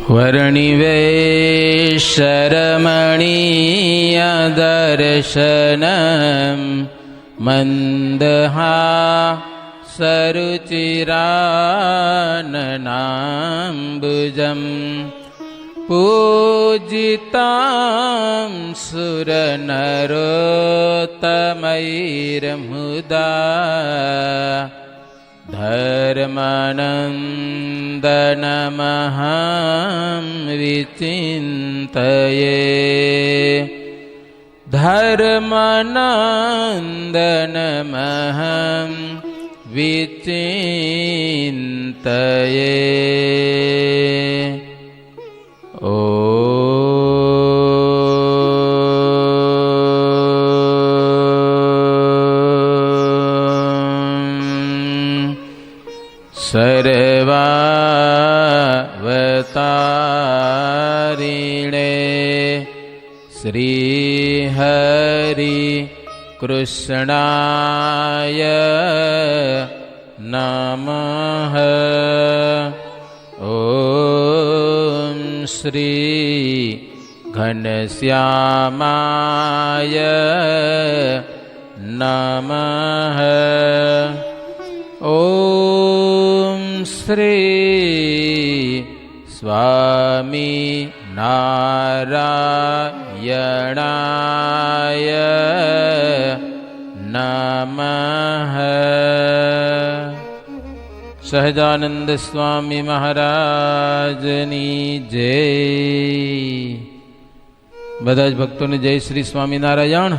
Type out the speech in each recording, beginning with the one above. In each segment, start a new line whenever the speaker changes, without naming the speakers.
વર્ણિવેશરમણીય દર્શનમ મંદહા સરુચિરાનનાંબુજમ પૂજિતાં સુરનરોત્તમૈર્મુદા ધર્માનંદનમહં વિચિંતયે ધર્માનંદનમહં વિચિંતયે. સર્વાવતારિણે શ્રી હરિ કૃષ્ણાય નમઃ. ઓમ શ્રી ઘનશ્યામાય નમઃ. ઓમ શ્રી સ્વામી નારાયણાય નમઃ. સહજાનંદ સ્વામી મહારાજની જય. બધા જ ભક્તોને જય શ્રી સ્વામિનારાયણ.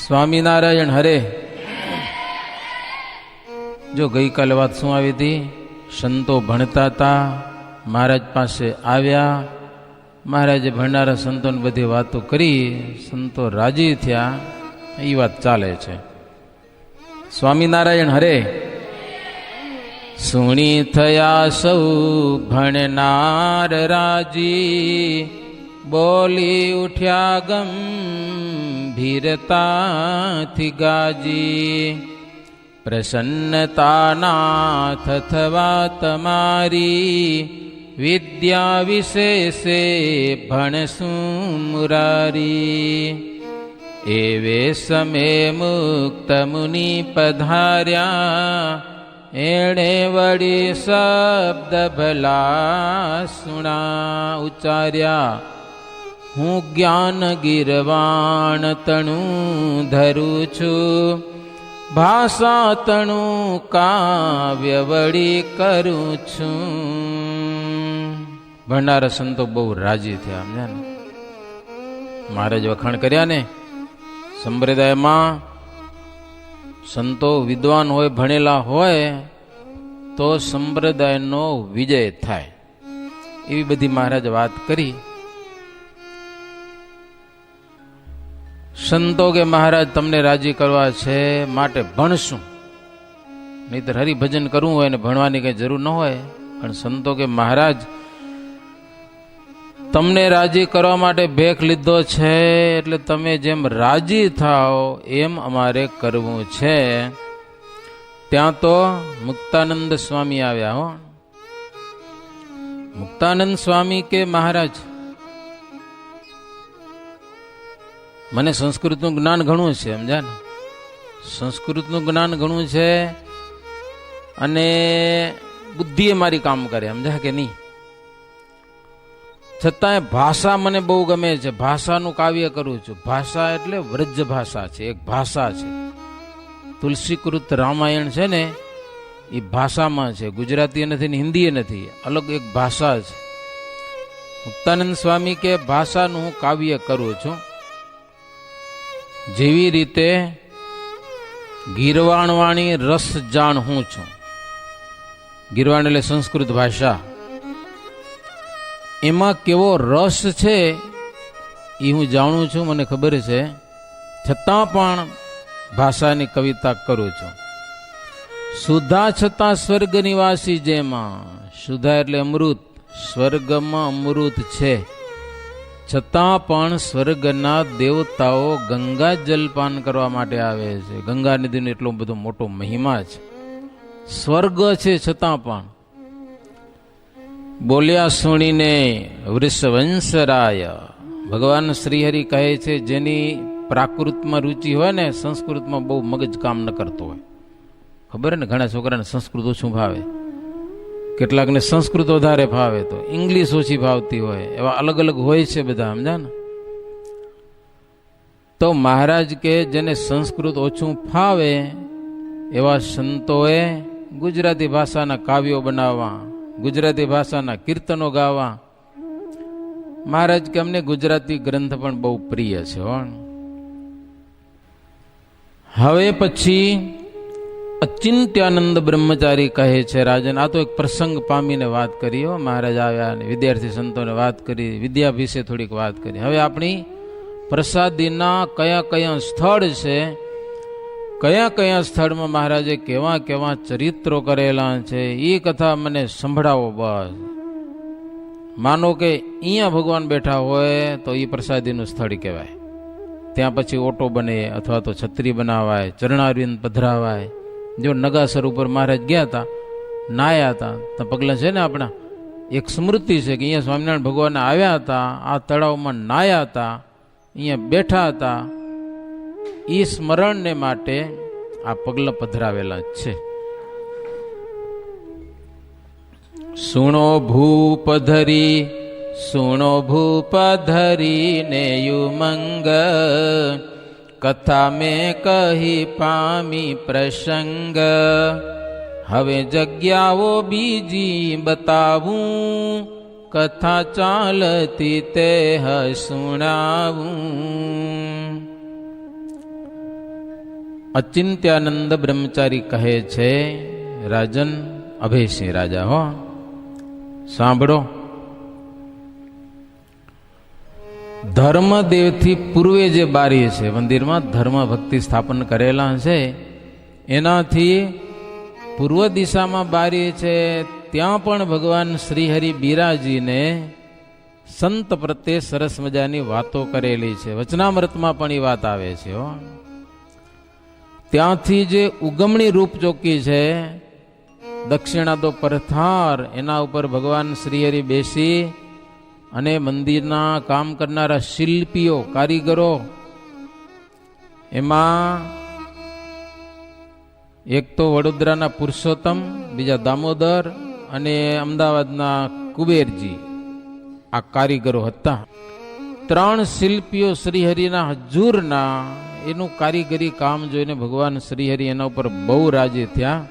સ્વામિનારાયણ હરે. જો ગઈકાલે વાત શું આવી હતી? સંતો ભણતા હતા, મહારાજ પાસે આવ્યા, મહારાજે ભણનારા સંતોને બધી વાતો કરી, સંતો રાજી થયા, એ વાત ચાલે છે. સ્વામિનારાયણ હરે. સુણી થયા સૌ ભણનાર રાજી, બોલી ઉઠ્યા ગંભીરતાથી ગાજી, પ્રસન્નતાનાથ થવા તમારી, વિદ્યા વિશેષે ભણશું મુરારી. એવે સમે મુક્ત મુનિ પધાર્યા, એણે વળી શબ્દ ભલા સુણા ઉચ્ચાર્યા. હું જ્ઞાન ગિરવાણ તણું ધરું છું, ભાષા તણું કાવ્ય વળી કરું છું. ભણનારા સંતો બહુ રાજી થયા. સમજ્યા ને? મહારાજ વખાણ કર્યા ને. સંપ્રદાયમાં સંતો વિદ્વાન હોય, ભણેલા હોય તો સંપ્રદાયનો વિજય થાય, એવી બધી મહારાજ વાત કરી. સંતો કે મહારાજ તમને રાજી કરવા છે માટે ભણશું, નહીતર હરિભજન કરવું હોય ને ભણવાની કઈ જરૂર ન હોય. પણ સંતો કે મહારાજ તમને રાજી કરવા માટે ભેખ લીધો છે, એટલે તમે જેમ રાજી થાઓ એમ અમારે કરવું છે. ત્યાં તો મુક્તાનંદ સ્વામી આવ્યા. હો, મુક્તાનંદ સ્વામી કે મહારાજ મને સંસ્કૃતનું જ્ઞાન ઘણું છે. સમજ્યા ને? સંસ્કૃતનું જ્ઞાન ઘણું છે અને બુદ્ધિ મારી કામ કરે. સમજ્યા કે નહીં? છતાંય ભાષા મને બહુ ગમે છે. ભાષાનું કાવ્ય કરું છું. ભાષા એટલે વ્રજ ભાષા છે, એક ભાષા છે. તુલસીકૃત રામાયણ છે ને, એ ભાષામાં છે. ગુજરાતી નથી ને હિન્દી નથી, અલગ એક ભાષા છે. મુક્તાનંદ સ્વામી કે ભાષાનું હું કાવ્ય કરું છું. જેવી રીતે ગીરવાણવાણી રસ જાણ હું છું. ગીરવાણ એટલે સંસ્કૃત ભાષા. એમાં કેવો રસ છે એ હું જાણું છું, મને ખબર છે. છતાં પણ ભાષાની કવિતા કરું છું. સુધા છતાં સ્વર્ગ નિવાસી જેમાં, સુધા એટલે અમૃત, સ્વર્ગમાં અમૃત છે, છતાં પણ સ્વર્ગના દેવતાઓ ગંગા જલપાન કરવા માટે આવે છે. ગંગા નદીનો એટલો બધો મોટો મહિમા છે. સ્વર્ગ છે છતાં પણ બોલ્યા સુણીને વૃષવંશરાય. ભગવાન શ્રીહરિ કહે છે જેની પ્રાકૃતમાં રુચિ હોય ને, સંસ્કૃતમાં બહુ મગજ કામ ન કરતો હોય. ખબર ને, ઘણા છોકરાને સંસ્કૃત ઓછું ભાવે, કેટલાકને સંસ્કૃત વધારે ભાવે, તો ઇંગ્લિશ ઓછી ભાવતી હોય, એવા અલગ અલગ હોય છે બધા, સમજા ને. તો મહારાજ કે જેને સંસ્કૃત ઓછું ફાવે એવા સંતોએ ગુજરાતી ભાષાના કાવ્યો બનાવવા, ગુજરાતી ભાષાના કીર્તનો ગાવા. મહારાજ કે અમને ગુજરાતી ગ્રંથ પણ બહુ પ્રિય છે. હવે પછી અચિંત્યાનંદ બ્રહ્મચારી કહે છે, રાજન આ તો એક પ્રસંગ પામીને વાત કરી હો. મહારાજ આવ્યા અને વિદ્યાર્થી સંતોને વાત કરી, વિદ્યા વિશે થોડીક વાત કરી. હવે આપણી પ્રસાદીના કયા કયા સ્થળ છે, કયા કયા સ્થળમાં મહારાજે કેવા કેવા ચરિત્રો કરેલા છે, એ કથા મને સંભળાવો બસ. માનો કે અહીંયા ભગવાન બેઠા હોય તો એ પ્રસાદીનું સ્થળ કહેવાય. ત્યાં પછી ઓટો બને અથવા તો છત્રી બનાવાય, ચરણારવિંદ પધરાવાય. જો નગાસર ઉપર મહારાજ ગયા હતા, નાયા હતા, તો પગલા છે ને આપણા, એક સ્મૃતિ છે કે અહીંયા સ્વામિનારાયણ ભગવાન આવ્યા હતા, આ તળાવમાં નાયા હતા, અહીંયા બેઠા હતા. એ સ્મરણને માટે આ પગલા પધરાવેલા છે. સુણો ભૂપધરી, સુણો ભૂપધરી ને યુમંગ, કથા મેં કહી પામી પ્રસંગ. હવે જગ્યાઓ બીજી બતાવું, કથા ચાલતી તે સુણાવું. અચિંત્યાનંદ બ્રહ્મચારી કહે છે, રાજન અભયસિંહ રાજા, હો સાંભળો. ધર્મદેવથી પૂર્વે જે બારી છે મંદિરમાં, ધર્મ ભક્તિ સ્થાપન કરેલા છે, એનાથી પૂર્વ દિશામાં બારી છે. ત્યાં પણ ભગવાન શ્રીહરિ બિરાજીને સંત પ્રત્યે સરસ મજાની વાતો કરેલી છે. વચનામૃતમાં પણ એ વાત આવે છે. ત્યાંથી જે ઉગમણી રૂપ ચોકી છે, દક્ષિણા તો પરથાર, એના ઉપર ભગવાન શ્રીહરિ બેસી અને મંદિરના કામ કરનારા શિલ્પીઓ, કારીગરો, એમાં એક તો વડોદરાના પુરુષોત્તમ, બીજા દામોદર અને અમદાવાદના કુબેરજી, આ કારીગરો હતા. 3 શિલ્પીઓ શ્રીહરિના હજુરના એનું કારીગરી કામ જોઈને ભગવાન શ્રીહરિ એના ઉપર બહુ રાજી થયા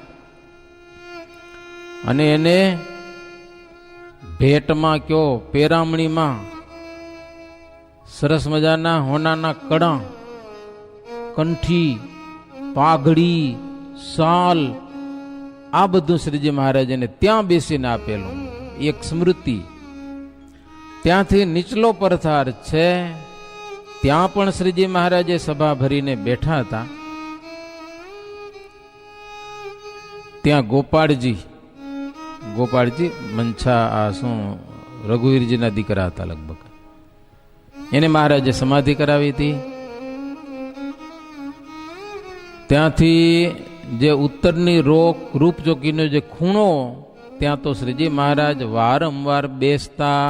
અને એને ભેટમાં કયો, પેરામણીમાં સરસ મજાના હોનાના કડા, કંઠી, પાઘડી, શાલ, આ બધું શ્રીજી મહારાજને ત્યાં બેસીને આપેલું. એક સ્મૃતિ. ત્યાંથી નીચલો પરથાર છે, ત્યાં પણ શ્રીજી મહારાજે સભા ભરીને બેઠા હતા. ત્યાં ગોપાળજી મંછા, આ શું રઘુવીરજીના દીકરા હતા લગભગ, એને મહારાજે સમાધિ કરાવી હતી. ત્યાંથી જે ઉત્તરની રૂપ ચોકીનો જે ખૂણો, ત્યાં તો શ્રીજી મહારાજ વારંવાર બેસતા.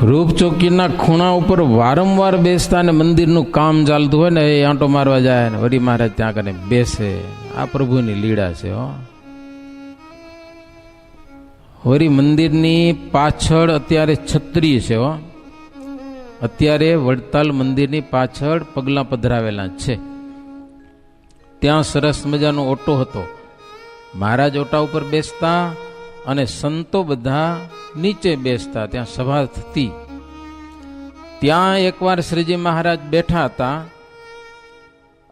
રૂપચોકીના ખૂણા ઉપર વારંવાર બેસતા અને મંદિરનું કામ ચાલતું હોય ને, એ આંટો મારવા જાય ને વળી મહારાજ ત્યાં કને બેસે. આ પ્રભુની લીળા છે. વળી મંદિરની પાછળ અત્યારે છત્રી છે. અત્યારે વડતાલ મંદિરની પાછળ પગલા પધરાવેલા છે. ત્યાં સરસ મજાનો ઓટો હતો. મહારાજ ઓટા ઉપર બેસતા અને સંતો બધા નીચે બેસતા. ત્યાં સભા થતી. ત્યાં એકવાર શ્રીજી મહારાજ બેઠા હતા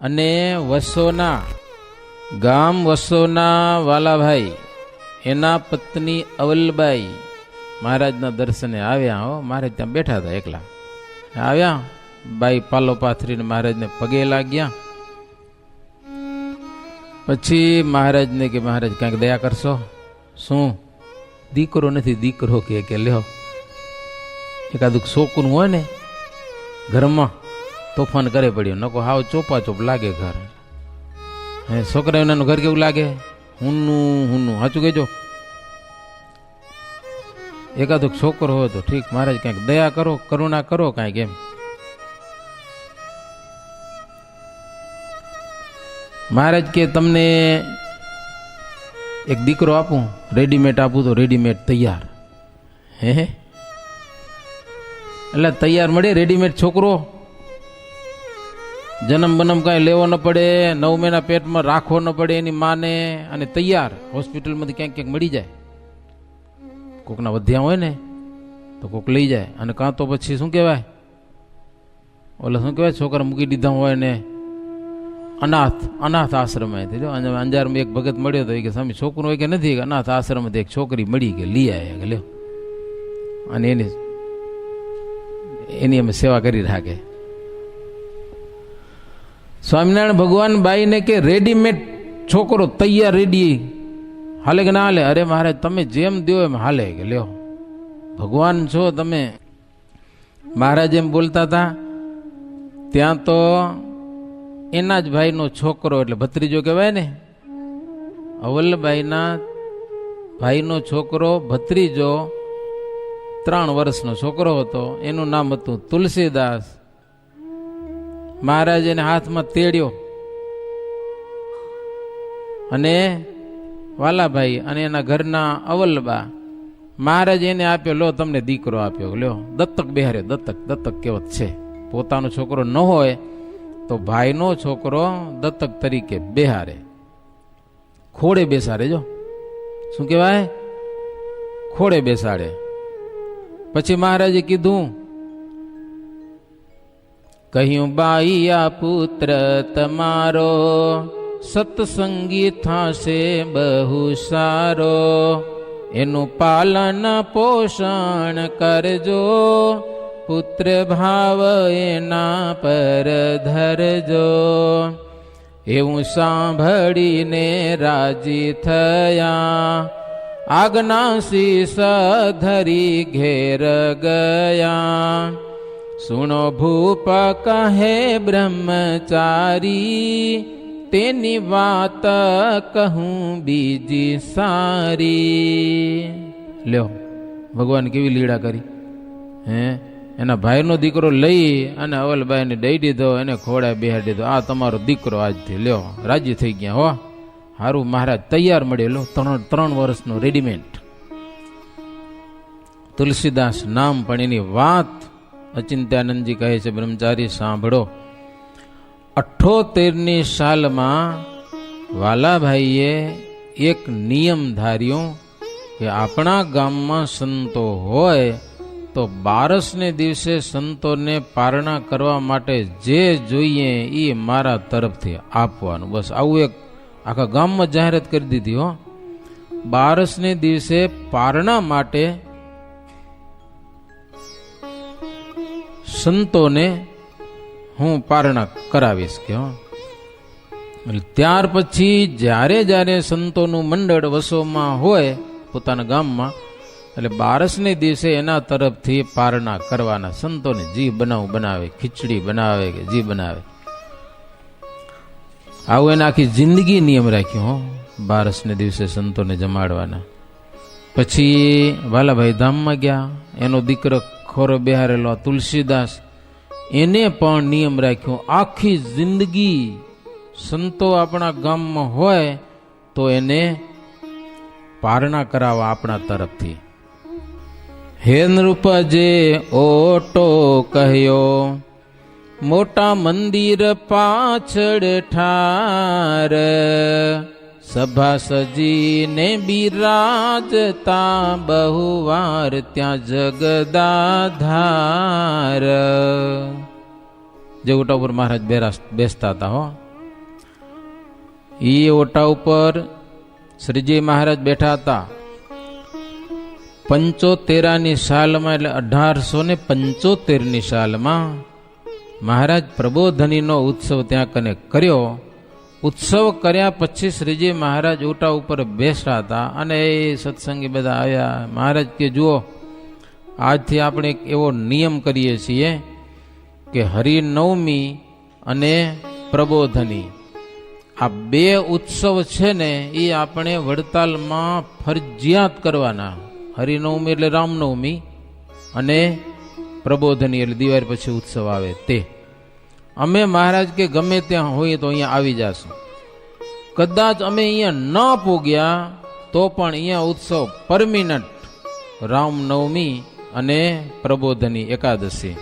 અને વસોના વાલાભાઈ, એના પત્ની અવલબાઈ મહારાજના દર્શને આવ્યા. મહારાજ ત્યાં બેઠા હતા એકલા. આવ્યા, બાઈ પાલો પાથરીને મહારાજને પગે લાગ્યા. પછી મહારાજને કે મહારાજ કાંઈક દયા કરશો. શું? દીકરો નથી, દીકરો કે લ્યો એકાદું છોકરું હોય ને ઘરમાં, તોફાન કરે પડ્યું. નકો હાવ ચોપા ચોપ લાગે ઘર. હે છોકરા એનાનું ઘર કેવું લાગે? હુનું સાચું કહેજો. એકાદો છોકરો હોય તો ઠીક, મહારાજ કંઈક દયા કરો, કરુણા કરો કાંઈક એમ. મહારાજ કે તમને એક દીકરો આપું, રેડીમેડ આપું તો રેડીમેડ તૈયાર. હે એટલે તૈયાર મળે રેડીમેડ છોકરો? જન્મ બનમ કાંઈ લેવો ન પડે, 9 મહિના પેટમાં રાખવો ન પડે એની માને, અને તૈયાર હોસ્પિટલમાંથી ક્યાંક ક્યાંક મળી જાય. કોકના વધ્યા હોય ને તો કોક લઈ જાય, અને કાં તો પછી શું કહેવાય, ઓલા શું કહેવાય, છોકરા મૂકી દીધા હોય ને અનાથ આશ્રમ. અંજારમાં એક ભગત મળ્યો તો એ કે સ્વામી છોકરું હોય કે નથી, અનાથ આશ્રમથી એક છોકરી મળી કે લઈ આવ્યા કે લ્યો, અને એની અમે સેવા કરી રાખે. સ્વામિનારાયણ ભગવાન બાઈને કે રેડીમેડ છોકરો તૈયાર રેડી હાલે કે ના હાલે? અરે મહારાજ તમે જેમ દો એમ હાલે કે લ્યો, ભગવાન છો તમે. મહારાજ એમ બોલતા હતા ત્યાં તો એના જ ભાઈનો છોકરો, એટલે ભત્રીજો કહેવાય ને, અવલબાઈના ભાઈનો છોકરો ભત્રીજો 3 વર્ષનો છોકરો હતો. એનું નામ હતું તુલસીદાસ. મહારાજ એને હાથમાં તેડ્યો, અને વાલાભાઈ અને એના ઘરના અવલબા, મહારાજ એને આપ્યો, લો તમને દીકરો આપ્યો, લ્યો દત્તક બેહારે. દત્તક કહેવત છે, પોતાનો છોકરો ન હોય તો ભાઈનો છોકરો દત્તક તરીકે બેહારે, ખોડે બેસાડે. જો શું કહેવાય, ખોડે બેસાડે. પછી મહારાજે કીધું, કહ્યું બાઈયા પુત્ર તમારો સત્સંગી થાશે બહુ સારો, એનું પાલન પોષણ કરજો, પુત્ર ભાવ એના પર ધરજો. એવું સાંભળીને રાજી થયા, આજ્ઞા શીશ ધરી ઘેર ગયા. સુણો ભૂપ કહે બ્રહ્મચારી, તેની વાત કહું બીજી સારી. લ્યો ભગવાન કેવી લીડા કરી. એના ભાઈનો દીકરો લઈ અને અવલબાઈને દઈ દીધો, એને ખોડા બેહાડી દીધો. આ તમારો દીકરો આજથી લ્યો. રાજી થઈ ગયા. હો હારું મહારાજ તૈયાર મળેલો, 3 વર્ષનો રેડીમેડ. તુલસીદાસ નામ, પણ એની વાત અચિંત્યાનંદજી કહે છે, બ્રહ્મચારી સાંભળો. 78ની સાલમાં વાલાભાઈએ એક નિયમ ધાર્યો કે આપણા ગામમાં સંતો હોય તો 12ને દિવસે સંતોને પારણા કરવા માટે જે જોઈએ એ મારા તરફથી આપવાનું. બસ આવું એક આખા ગામમાં જાહેરાત કરી દીધી. હો 12ને દિવસે પારણા માટે સંતોને હું પારણા કરાવીશ કે. ત્યાર પછી જ્યારે જ્યારે સંતોનું મંડળ વસોમાં હોય પોતાના ગામમાં, એટલે 12ને દિવસે એના તરફથી પારણા કરવાના. સંતોને જી બનાવે, ખીચડી બનાવે કે જી બનાવે, આવું એને આખી જિંદગી નિયમ રાખ્યો. હો 12ને દિવસે સંતોને જમાડવાના. પછી વાલાભાઈ ધામમાં ગયા, એનો દીકરો ખોરો બેહારેલો તુલસીદાસ, એને પણ નિયમ રાખ્યો, આખી જિંદગી સંતો આપણા ગામમાં હોય તો એને પારણા કરાવવા આપણા તરફથી. હે નૃપજે ઓટો કહ્યો, મોટા મંદિર પાછળ ઠાર, સભા સજીને બિરાજતા બહુવાર ત્યાં જગદાધાર. જે ઓટા ઉપર મહારાજ બેસતા હતા. હો એ ઓટા ઉપર શ્રીજી મહારાજ બેઠા હતા. 75ની સાલમાં, એટલે 1875ની સાલમાં મહારાજ પ્રબોધનીનો ઉત્સવ ત્યાં કને કર્યો. ઉત્સવ કર્યા પછી શ્રીજી મહારાજ ઓટા ઉપર બેસતા હતા, અને એ સત્સંગી બધા આવ્યા. મહારાજ કે જુઓ, આજથી આપણે એક એવો નિયમ કરીએ છીએ કે હરિનવમી અને પ્રબોધની આ બે ઉત્સવ છે ને એ આપણે વડતાલમાં ફરજિયાત કરવાના. હરિનવમી એટલે રામનવમી અને પ્રબોધની એટલે દિવાળી પછી ઉત્સવ આવે તે. અમે મહારાજ કે ગમે ત્યાં હોઈએ તો અહીંયા આવી જશું. કદાચ અમે અહીંયા ન પોગ્યા તો પણ અહીંયા ઉત્સવ પરમિનન્ટ રામનવમી અને પ્રબોધની એકાદશી.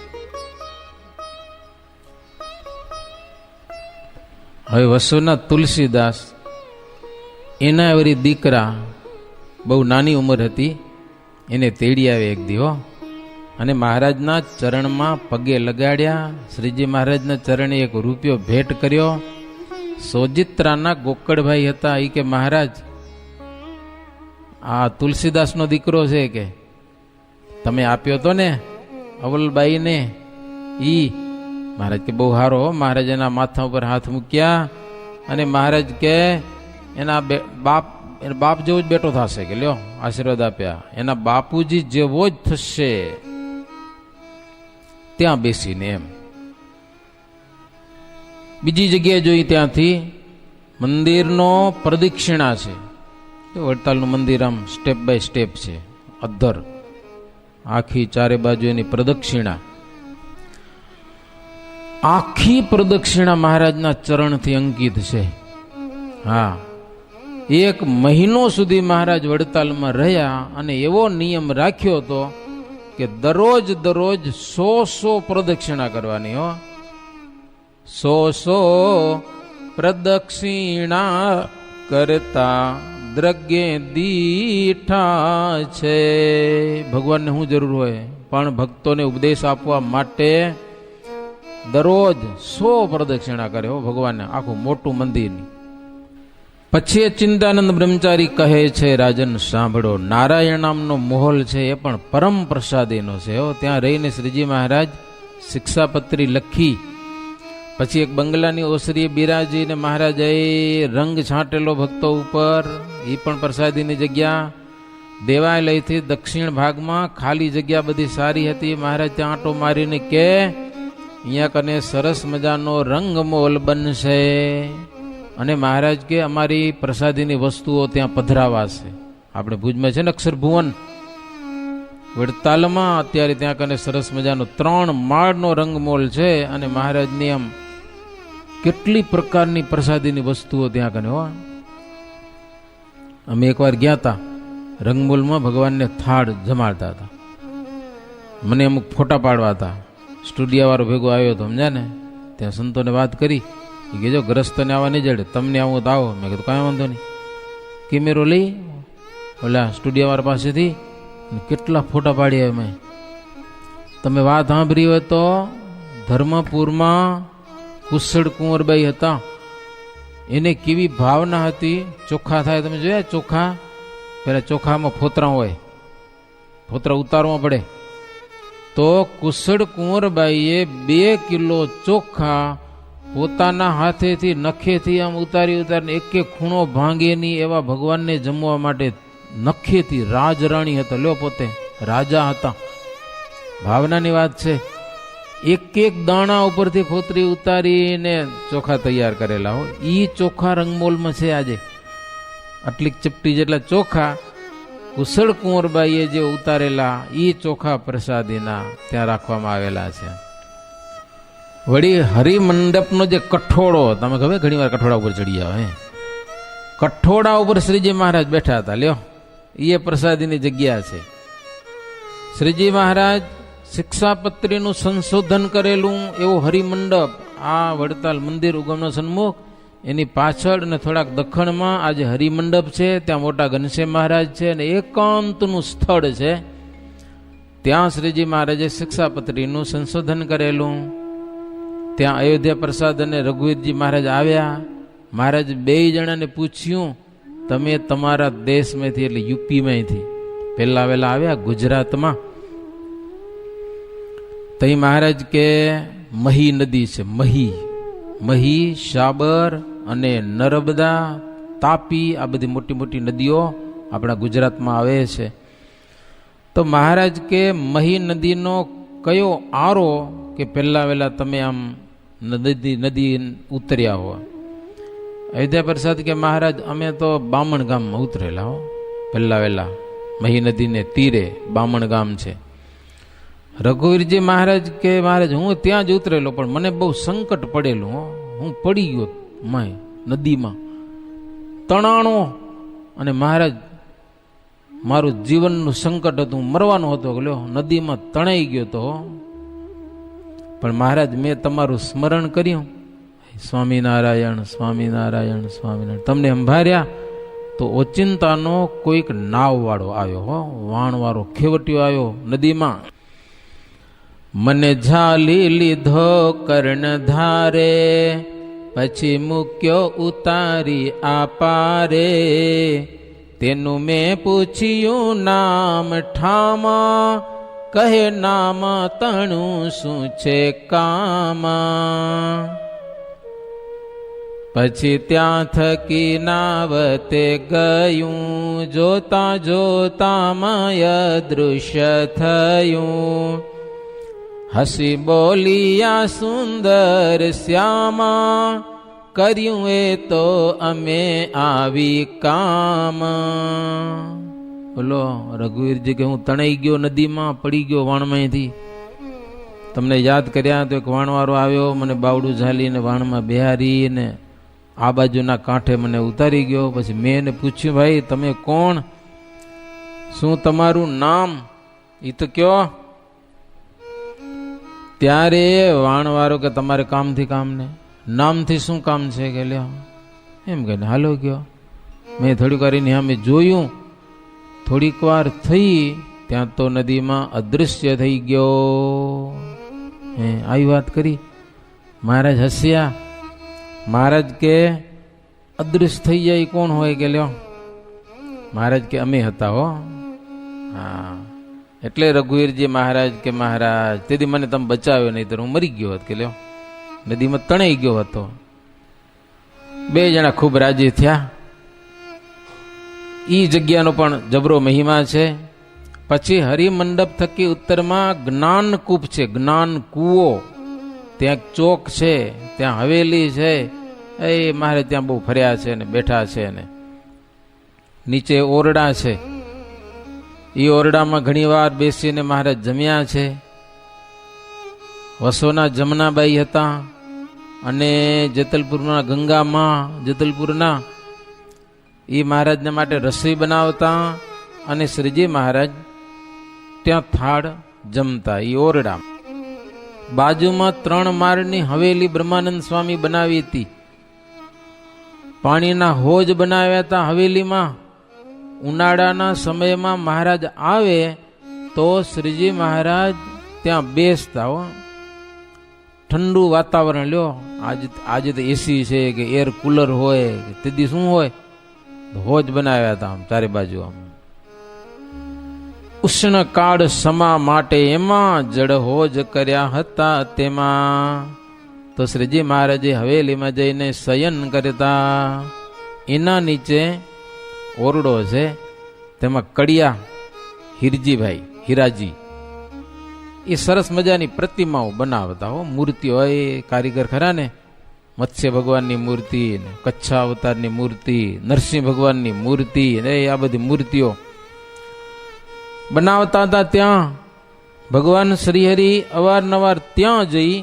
હવે વસુના તુલસીદાસ એના એવરી દીકરા બહુ નાની ઉંમર હતી, એને તેડી આવે એક દીવો અને મહારાજના ચરણમાં પગે લગાડ્યા. શ્રીજી મહારાજના ચરણે એક રૂપિયો ભેટ કર્યો. સોજિત્રાના ગોકળભાઈ હતા. એ કે મહારાજ આ તુલસીદાસનો દીકરો છે કે તમે આપ્યો તો ને અવલબાઈને. ઈ મહારાજ કે બહુ સારો. મહારાજ એના માથા ઉપર હાથ મૂક્યા અને મહારાજ કે એના બાપ જેવો જ બેટો થશે કે લ્યો આશીર્વાદ આપ્યા. એના બાપુજી જેવો જ થશે ત્યાં બેસીને એમ. બીજી જગ્યાએ જોઈ ત્યાંથી મંદિરનો પ્રદક્ષિણા છે. વડતાલનું મંદિર આમ સ્ટેપ બાય સ્ટેપ છે. અધ્ધર આખી ચારે બાજુ એની પ્રદક્ષિણા. આખી પ્રદક્ષિણા મહારાજના ચરણથી અંકિત છે. હા, 1 મહિનો સુધી મહારાજ વડતાલમાં રહ્યા અને એવો નિયમ રાખ્યો હતો કે દરરોજ 100 પ્રદક્ષિણા કરવાની. હો, 100 પ્રદક્ષિણા કરતા દ્રગ્યે દીઠા છે. ભગવાનને શું જરૂર હોય, પણ ભક્તોને ઉપદેશ આપવા માટે દરરોજ 100 પ્રદક્ષિણા કરે. હો ભગવાનને આખું મોટું મંદિરની. પછી ચિંતાનંદ બ્રહ્મચારી કહે છે, રાજન સાંભળો, નારાયણ નામનો મહોલ છે એ પણ પરમ પ્રસાદીનો છે. ત્યાં રહીને શ્રીજી મહારાજ શિક્ષાપત્રી લખી. પછી એક બંગલાની ઓસરીએ બિરાજીને મહારાજે રંગ છાંટેલો ભક્તો ઉપર. એ પણ પ્રસાદીની જગ્યા. દેવાલયથી દક્ષિણ ભાગમાં ખાલી જગ્યા બધી સારી હતી. મહારાજ ત્યાં આંટો મારીને કે અહીંયા કને સરસ મજાનો રંગમોલ બનશે અને મહારાજ કે અમારી પ્રસાદીની વસ્તુઓ ત્યાં પધરાવા છે. આપણે ભુજમાં છે ને અક્ષર ભુવન, વડતાલમાં અત્યારે ત્યાં કને સરસ મજાનો 3 માળનો રંગમોલ છે અને મહારાજની આમ કેટલી પ્રકારની પ્રસાદીની વસ્તુઓ ત્યાં કને. હો, અમે એકવાર ગયા હતા રંગમોલમાં, ભગવાનને થાળ જમાડતા હતા. મને અમુક ફોટા પાડવા હતા. સ્ટુડિયો વાળો ભેગો આવ્યો હતો, સમજ્યા ને. ત્યાં સંતોને વાત કરી કે જો ગ્રસ્તને આવવા નહીં જડે, તમને આવું તો આવો. મેં કીધું કાંઈ વાંધો નહીં. કેમેરો લઈ ઓલા સ્ટુડિયો વાળા પાસેથી કેટલા ફોટા પાડ્યા મેં. તમે વાત સાંભળી હોય તો ધર્મપુરમાં કુશળ કુંવરબાઈ હતા. એને કેવી ભાવના હતી. ચોખા થાય, તમે જોયા ચોખા? પેલા ચોખામાં ફોતરા હોય, ફોતરા ઉતારવા પડે. તો કુશળ કુંવરબાઈએ 2 કિલો ચોખા પોતાના હાથેથી નખેથી આમ ઉતારીને એક ખૂણો ભાંગે નહીં એવા ભગવાનને જમવા માટે નખેથી. રાજરાણી હતા, લ્યો પોતે રાજા હતા. ભાવનાની વાત છે. એક દાણા ઉપરથી ફોતરી ઉતારીને ચોખા તૈયાર કરેલા હોય. ઈ ચોખા રંગમોલમાં છે આજે. આટલી ચપટી જેટલા ચોખા કુશળ કુંવરબાઈએ જે ઉતારેલા ઈ ચોખા પ્રસાદીના ત્યાં રાખવામાં આવેલા છે. વળી હરિમંડપનો જે કઠોળો, તમે ખબર ઘણી વાર કઠોળા ઉપર ચડી આવે. કઠોળા ઉપર શ્રીજી મહારાજ બેઠા હતા. લ્યો, એ પ્રસાદીની જગ્યા છે. શ્રીજી મહારાજ શિક્ષાપત્રીનું સંશોધન કરેલું એવું હરિમંડપ આ વડતાલ મંદિર ઉગમનો સન્મુખ, એની પાછળ અને થોડાક દખણમાં આજે હરિમંડપ છે. ત્યાં મોટા ઘનશ્યામ મહારાજ છે અને એકાંતનું સ્થળ છે. ત્યાં શ્રીજી મહારાજે શિક્ષાપત્રીનું સંશોધન કરેલું. ત્યાં અયોધ્યા પ્રસાદ અને રઘુવીરજી મહારાજ આવ્યા. મહારાજ 2 જણાને પૂછ્યું, તમે તમારા દેશમાંથી એટલે યુપીમાંથી પહેલા વહેલા આવ્યા ગુજરાતમાં. તઈ મહારાજ કે મહી નદી છે. મહી, સાબર અને નર્મદા, તાપી, આ બધી મોટી મોટી નદીઓ આપણા ગુજરાતમાં આવે છે. તો મહારાજ કે મહી નદીનો કયો આરો કે પહેલા વહેલા તમે આમ નદી ઉતર્યા હો? અયોધ્યા પ્રસાદ કે મહારાજ અમે તો બામણ ગામમાં ઉતરેલા હો, પહેલા વહેલા મહી નદીને તીરે બામણ ગામ છે. રઘુવીરજી મહારાજ કે મહારાજ હું ત્યાં જ ઉતરેલો, પણ મને બહુ સંકટ પડેલું હો, હું પડી ગયો માય નદીમાં તણાણો, અને મહારાજ મારું જીવનનું સંકટ હતું, મરવાનું હતું, લ્યો નદીમાં તણાઈ ગયો તો. પણ મહારાજ મેં તમારું સ્મરણ કર્યું, સ્વામિનારાયણ સ્વામિનારાયણ સ્વામિનારાયણ, તમને સંભાળ્યા તો ઓચિંતાનો કોઈક નાવ વાળો આવ્યો હો, વાણ વાળો ખેવટીયો આવ્યો નદીમાં. મને ઝાલી લીધો કર્ણધારે, પછી મૂક્યો ઉતારી આ પારે. તેનું મેં પૂછ્યું નામ ઠામા, કહે નામ તણું શું છે કામા. પછી ત્યાં થકી નાવતે ગયું, જોતા જોતા માય દૃશ્ય થયું. હસી બોલિયા સુંદર શ્યામા, કર્યું એ તો અમે આવી કામ. બોલો રઘુવીરજી કે હું તણાઈ ગયો નદીમાં, પડી ગયો વાણમાંથી. તમને યાદ કર્યા તો એક વાણવાળો આવ્યો, મને બાવડું ઝાલીને વાણમાં બિહારી ને આ બાજુના કાંઠે મને ઉતારી ગયો. પછી મેં એને પૂછ્યું, ભાઈ તમે કોણ, શું તમારું નામ, એ તો કયો. ત્યારે વાણવાળો કે તમારે કામથી કામ ને, નામથી શું કામ છે કે લ્યો, એમ કે હાલો ગયો. મેં થોડીક વાર એની સામે જોયું, થોડીક વાર થઈ ત્યાં તો નદીમાં અદૃશ્ય થઈ ગયો. આવી વાત કરી. મહારાજ હસ્યા. મહારાજ કે અદૃશ્ય થઈ જાય કોણ હોય કે લ્યો. મહારાજ કે અમે હતા હો. હા, એટલે રઘુવીરજી મહારાજ કે મહારાજ તેથી મને તમે બચાવ્યો, નહીં તો હું મરી ગયો હોત કે લ્યો, નદીમાં તણાઈ ગયો હતો. બે જણા ખૂબ રાજી થયા. ઈ જગ્યાનો પણ જબરો મહિમા છે. પછી હરિમંડપ થકી ઉત્તરમાં જ્ઞાનકૂપ છે, જ્ઞાન કૂવો. ત્યાં ચોક છે, ત્યાં હવેલી છે. એ મહારાજ ત્યાં બહુ ફર્યા છે ને બેઠા છે ને. નીચે ઓરડા છે, એ ઓરડામાં ઘણી વાર બેસીને મહારાજ જમ્યા છે. વસોના જમનાબાઈ હતા, અને જેતલપુરના ગંગામાં જેતલપુરના એ મહારાજને માટે રસોઈ બનાવતા, અને શ્રીજી મહારાજ ત્યાં થાળ જમતા. એ ઓરડા બાજુમાં 3 માળની હવેલી બ્રહ્માનંદ સ્વામી બનાવી હતી. પાણીના હોજ બનાવ્યા હતા હવેલીમાં. ઉનાળાના સમયમાં મહારાજ આવે તો શ્રીજી મહારાજ ત્યાં બેસતા હો. ઠંડુ વાતાવરણ લ્યો. આજે તો એસી છે કે એર કુલર હોય કે તેથી શું હોય, હોજ બનાવ્યા હતા આમ ચારે બાજુ. આમ ઉષ્ણ કાળ સમા માટે એમાં જડ હોજ કર્યા હતા તેમાં. તો શ્રીજી મહારાજે હવેલીમાં જઈને શયન કરતા. એના નીચે ઓરડો છે, તેમાં કડિયા હિરજીભાઈ હીરાજી એ સરસ મજાની પ્રતિમાઓ બનાવતા હો. મૂર્તિઓ હોય, કારીગર ખરા ને, મત્સ્ય ભગવાનની મૂર્તિ ને કચ્છા અવતારની મૂર્તિ, નરસિંહ ભગવાનની મૂર્તિ ને આ બધી મૂર્તિઓ બનાવતા હતા. ત્યાં ભગવાન શ્રીહરિ અવારનવાર ત્યાં જઈ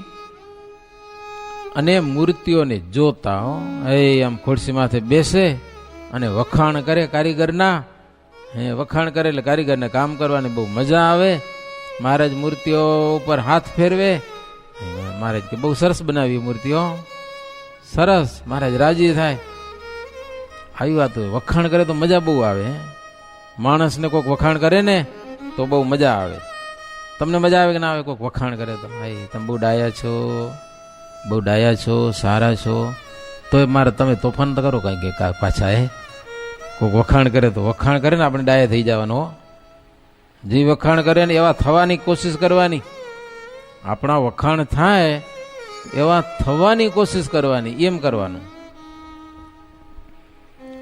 અને મૂર્તિઓને જોતા હો. આમ ખોડસી માથે બેસે અને વખાણ કરે કારીગરના. વખાણ કરે એટલે કારીગરને કામ કરવાની બહુ મજા આવે. મહારાજ મૂર્તિઓ ઉપર હાથ ફેરવે. મહારાજ કે બહુ સરસ બનાવી મૂર્તિઓ, સરસ. મહારાજ રાજી થાય. આવી વાત હોય, વખાણ કરે તો મજા બહુ આવે. માણસને કોઈક વખાણ કરે ને તો બહુ મજા આવે. તમને મજા આવે કે ના આવે કોઈક વખાણ કરે તો? ભાઈ તમે બહુ ડાયા છો, બહુ ડાયા છો, સારા છો. તો મારે તમે તોફાન તો કરો કાંઈ કે પાછા. કોઈક વખાણ કરે તો વખાણ કરે ને આપણે ડાયા થઈ જવાનો. જે વખાણ કરે ને એવા થવાની કોશિશ કરવાની. આપણા વખાણ થાય એવા થવાની કોશિશ કરવાની, એમ કરવાનું.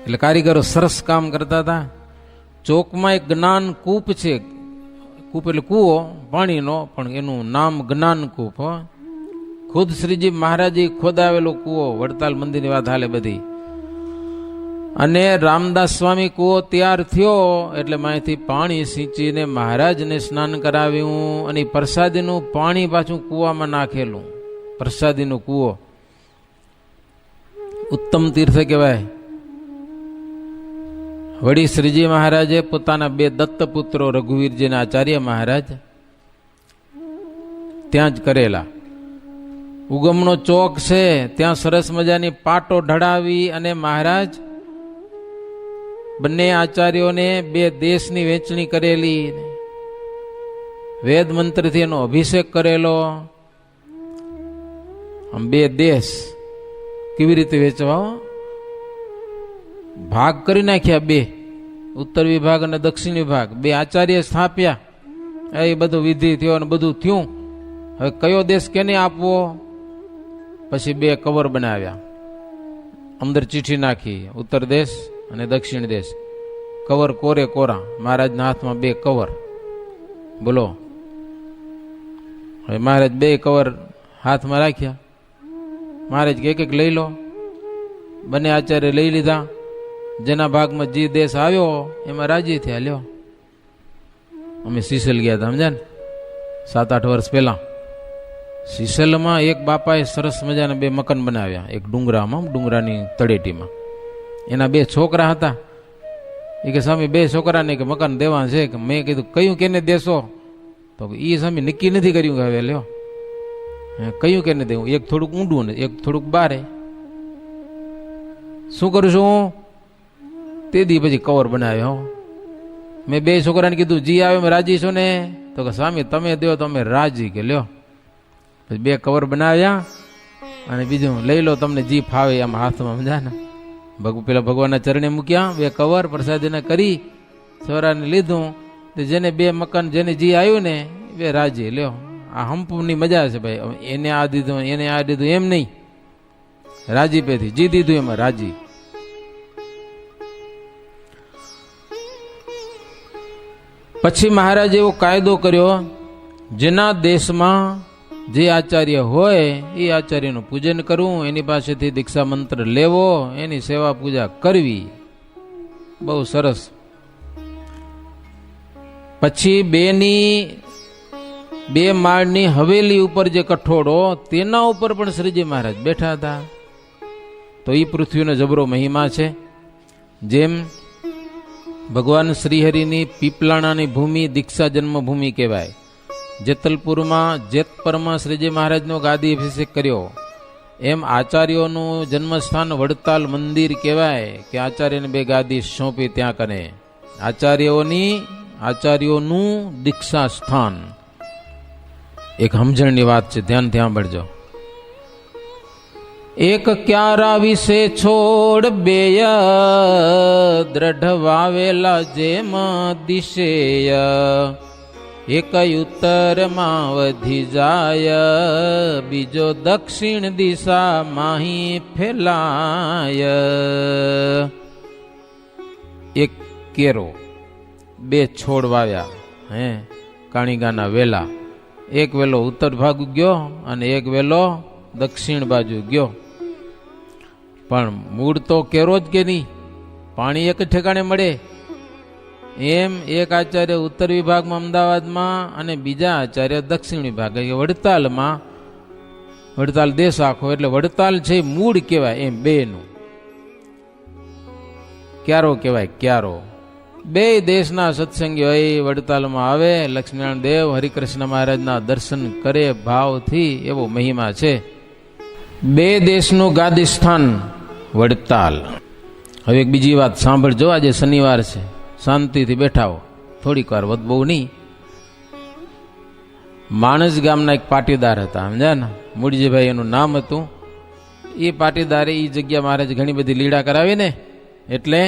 એટલે કારીગરો સરસ કામ કરતા હતા. ચોકમાં એક જ્ઞાન કૂપ છે. કૂપ એટલે કૂવો પાણીનો, પણ એનું નામ જ્ઞાન કૂપ. ખુદ શ્રીજી મહારાજે ખોદાવેલો કૂવો. વડતાલ મંદિરની વાત હાલે બધી. અને રામદાસ સ્વામી કૂવો તૈયાર થયો એટલે માહિતી પાણી સિંચીને મહારાજને સ્નાન કરાવ્યું અને પ્રસાદીનું પાણી પાછું કૂવામાં નાખેલું. પ્રસાદીનો કૂવો ઉત્તમ તીર્થ કહેવાય. વળી શ્રીજી મહારાજે પોતાના 2 દત્તપુત્રો રઘુવીરજીના આચાર્ય મહારાજ ત્યાં જ કરેલા. ઉગમનો ચોક છે ત્યાં સરસ મજાની પાટો ઢળાવી અને મહારાજ બંને આચાર્યોને 2 દેશની વહેંચણી કરેલી. વેદ મંત્રથી એનો અભિષેક કરેલો. આમ 2 દેશ કેવી રીતે વેચવા? ભાગ કરી નાખ્યા 2, ઉત્તર વિભાગ અને દક્ષિણ વિભાગ. 2 આચાર્ય સ્થાપ્યા. એ બધું વિધિ થયો અને બધું થયું. હવે કયો દેશ કેને આપવો? પછી 2 કવર બનાવ્યા. અંદર ચીઠી નાખી, ઉત્તર દેશ અને દક્ષિણ દેશ. કવર કોરે કોરા. મહારાજના હાથમાં 2 કવર. બોલો. હવે મહારાજ 2 કવર હાથમાં રાખ્યા. મહારાજ કે એક લઈ લો. બંને આચાર્ય લઈ લીધા. જેના ભાગમાં જે દેશ આવ્યો એમાં રાજી થયા. લ્યો, અમે સિસલ ગયા હતા, સમજ્યા ને, 7-8 વર્ષ પહેલા. સિસલમાં એક બાપાએ સરસ મજાના 2 મકાન બનાવ્યા. એક ડુંગરાની તળેટીમાં. એના 2 છોકરા હતા. એ કે સ્વામી 2 છોકરાને કે મકાન દેવા છે. કે મેં કીધું કયું કેને દેશો? તો એ સ્વામી નક્કી નથી કર્યું કે હવે લ્યો કયું કેને દેવું. એક થોડુંક ઊંડું ને એક થોડુંક બારે. શું કરું છું હું? તે દી પછી કવર બનાવ્યો. મેં 2 છોકરાને કીધું જી આવે મેં રાજી છો ને? તો કે સ્વામી તમે દો તો અમે રાજી. કે લ્યો. પછી 2 કવર બનાવ્યા અને બીજું લઈ લો તમને જી ફાવે આમ હાથમાં. સમજા ને, પેલા ભગવાનના ચરણે મૂક્યા. 2 કવર પ્રસાદીને કરી છોરાને લીધું. તો જેને 2 મકાન જેને જી આવ્યું ને 2 રાજી. લ્યો, આ હંપની મજા છે ભાઈ. એને આ દીધું એને આ દીધું એમ નહીં, રાજી પેથી જી દીધું એમાં રાજી. પછી મહારાજે એવો કાયદો કર્યો, જેના દેશમાં જે આચાર્ય હોય એ આચાર્યનું પૂજન કરવું, એની પાસેથી દીક્ષા મંત્ર લેવો, એની સેવા પૂજા કરવી. બહુ સરસ. પછી 2 માળની હવેલી ઉપર જે કઠોળો તેના ઉપર પણ શ્રીજી મહારાજ બેઠા હતા. તો એ પૃથ્વીનો જબરો મહિમા છે. જેમ ભગવાન શ્રીહરિની પીપલાણાની ભૂમિ દીક્ષા જન્મભૂમિ કહેવાય. જેતલપુરમાં જેતપરમાં શ્રીજી મહારાજનો ગાદી અભિષેક કર્યો. એમ આચાર્યોનું જન્મસ્થાન વડતાલ મંદિર કહેવાય કે આચાર્યને 2 ગાદી સોંપી ત્યાં કરે. આચાર્યોનું દીક્ષા સ્થાન. એક સમજણની વાત છે, ધ્યાનથી સાંભળજો. એક ક્યારા વિશે છોડ 2 દ્રઢ વાવેલા જેમ દિશેય, એક ઉત્તરમાં વધી જાય, બીજો દક્ષિણ દિશા માહી ફેલાય. એક કેરો 2 છોડ વાવ્યા. કાણીગાના વેલા. એક વેલો ઉત્તર ભાગ ગયો અને એક વેલો દક્ષિણ બાજુ ગયો. પણ મૂળ તો કેરો જ કે નહીં, પાણી એક ઠેકાણે મળે. એમ એક આચાર્ય ઉત્તર વિભાગમાં અમદાવાદમાં અને બીજા આચાર્ય દક્ષિણ વિભાગ વડતાલમાં. વડતાલ દેશ આખો એટલે વડતાલ છે મૂળ કહેવાય. એમ 2નું ક્યારો કહેવાય. ક્યારો 2 દેશના સત્સંગીઓ વડતાલમાં આવે, લક્ષ્મીનારાયણ દેવ હરિકૃષ્ણ મહારાજના દર્શન કરે ભાવથી. એવો મહિમા છે. 2 દેશનું ગાદી સ્થાન વડતાલ. હવે એક બીજી વાત સાંભળજો. આજે શનિવાર છે, શાંતિથી બેઠા હો, થોડીક વાર વધ બહુ નહીં. માણસ ગામના એક પાટીદાર હતા, સમજ્યા ને, મૂળજીભાઈ એનું નામ હતું. એ પાટીદારે એ જગ્યા મહારાજ ઘણી બધી લીડા કરાવી ને એટલે